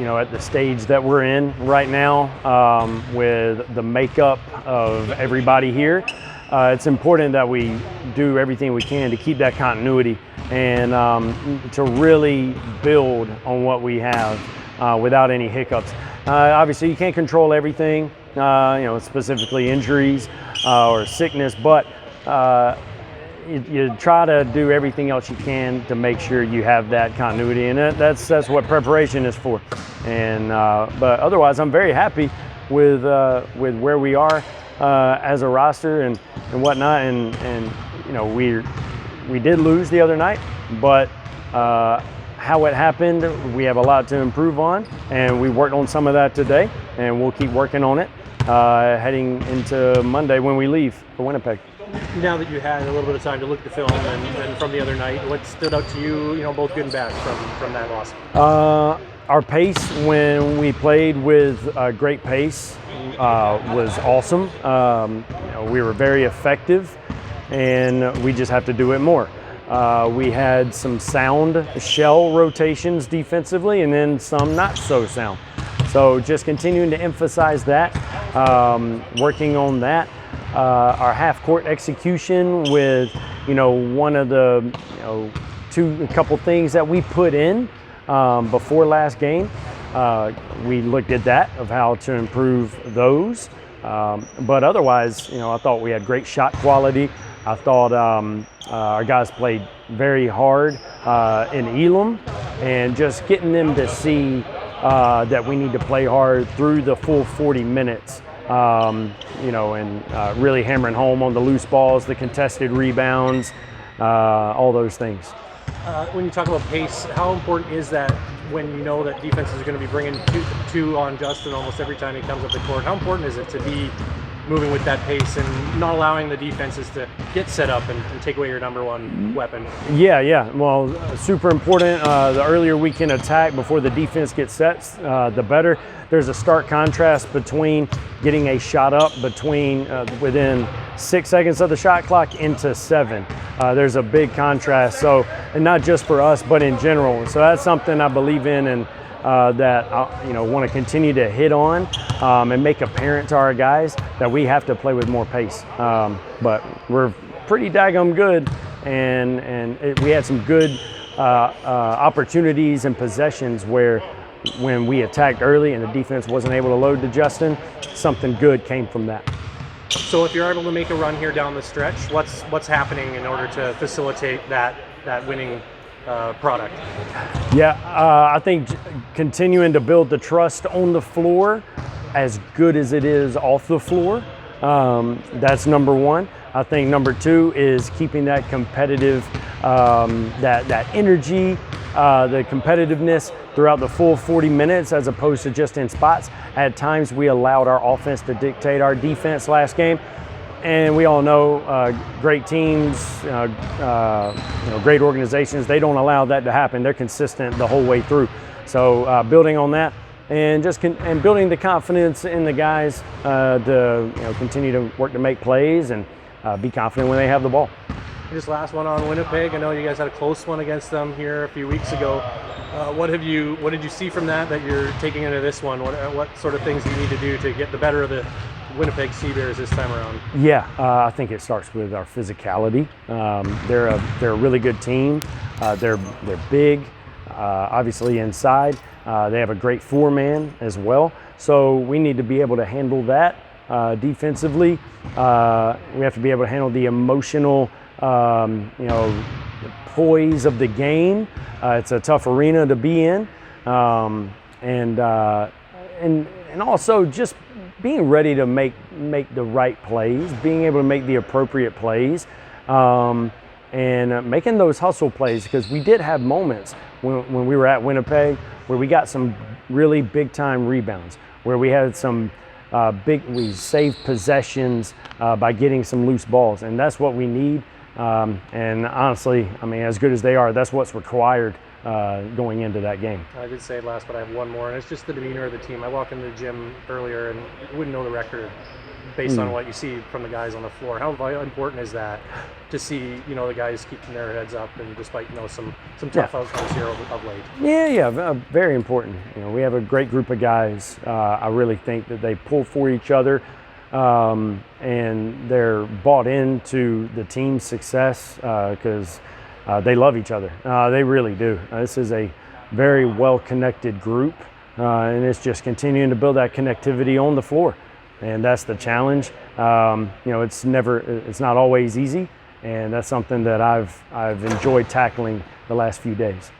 at the stage that we're in right now, with the makeup of everybody here, it's important that we do everything we can to keep that continuity and to really build on what we have without any hiccups. Obviously, you can't control everything, specifically injuries or sickness, but you try to do everything else you can to make sure you have that continuity, and that's what preparation is for. And but otherwise, I'm very happy with where we are as a roster and whatnot. And we did lose the other night, but how it happened, we have a lot to improve on, and we worked on some of that today, and we'll keep working on it heading into Monday when we leave for Winnipeg. Now that you had a little bit of time to look at the film and from the other night, what stood out to you, both good and bad from that loss? Our pace when we played with great pace was awesome. We were very effective, and we just have to do it more. We had some sound shell rotations defensively, and then some not so sound. So just continuing to emphasize that, working on that. Our half-court execution with, one of the, a couple things that we put in before last game. We looked at that, of how to improve those. But otherwise, I thought we had great shot quality. I thought our guys played very hard in Elam, and just getting them to see that we need to play hard through the full 40 minutes. And really hammering home on the loose balls, the contested rebounds, all those things. When you talk about pace, how important is that when you know that defenses are going to be bringing two on Justin almost every time he comes up the court? How important is it to be moving with that pace and not allowing the defenses to get set up and take away your number one weapon? Yeah. Well, super important. The earlier we can attack before the defense gets set, the better. There's a stark contrast between getting a shot up within 6 seconds of the shot clock into 7. There's a big contrast. So, and not just for us, but in general. So that's something I believe in, and that I want to continue to hit on and make apparent to our guys that we have to play with more pace. But we're pretty daggum good, and we had some good opportunities and possessions where when we attacked early and the defense wasn't able to load to Justin, something good came from that. So if you're able to make a run here down the stretch, what's happening in order to facilitate that winning product? Yeah, I think continuing to build the trust on the floor, as good as it is off the floor, that's number one. I think number two is keeping that competitive, that energy, the competitiveness throughout the full 40 minutes as opposed to just in spots. At times we allowed our offense to dictate our defense last game. And we all know great teams, great organizations, they don't allow that to happen. They're consistent the whole way through. So building on that and and building the confidence in the guys to continue to work to make plays and be confident when they have the ball. Just last one on Winnipeg. I know you guys had a close one against them here a few weeks ago. What did you see from that you're taking into this one? What sort of things do you need to do to get the better of the Winnipeg CEBLs this time around? Yeah, I think it starts with our physicality. They're a really good team. They're big, obviously inside. They have a great four-man as well. So we need to be able to handle that defensively. We have to be able to handle the emotional, the poise of the game. It's a tough arena to be in, and also just being ready to make the right plays, being able to make the appropriate plays, and making those hustle plays, because we did have moments when we were at Winnipeg where we got some really big time rebounds, where we had some we saved possessions by getting some loose balls, and that's what we need. And honestly, as good as they are, that's what's required going into that game. I did say it last, but I have one more, and it's just the demeanor of the team. I walked into the gym earlier and wouldn't know the record. based on what you see from the guys on the floor. How important is that to see, the guys keeping their heads up, and despite, some tough outcomes here of late? Yeah, very important. We have a great group of guys. I really think that they pull for each other, and they're bought into the team's success because they love each other. They really do. This is a very well-connected group, and it's just continuing to build that connectivity on the floor. And that's the challenge. It's not always easy, and that's something that I've enjoyed tackling the last few days.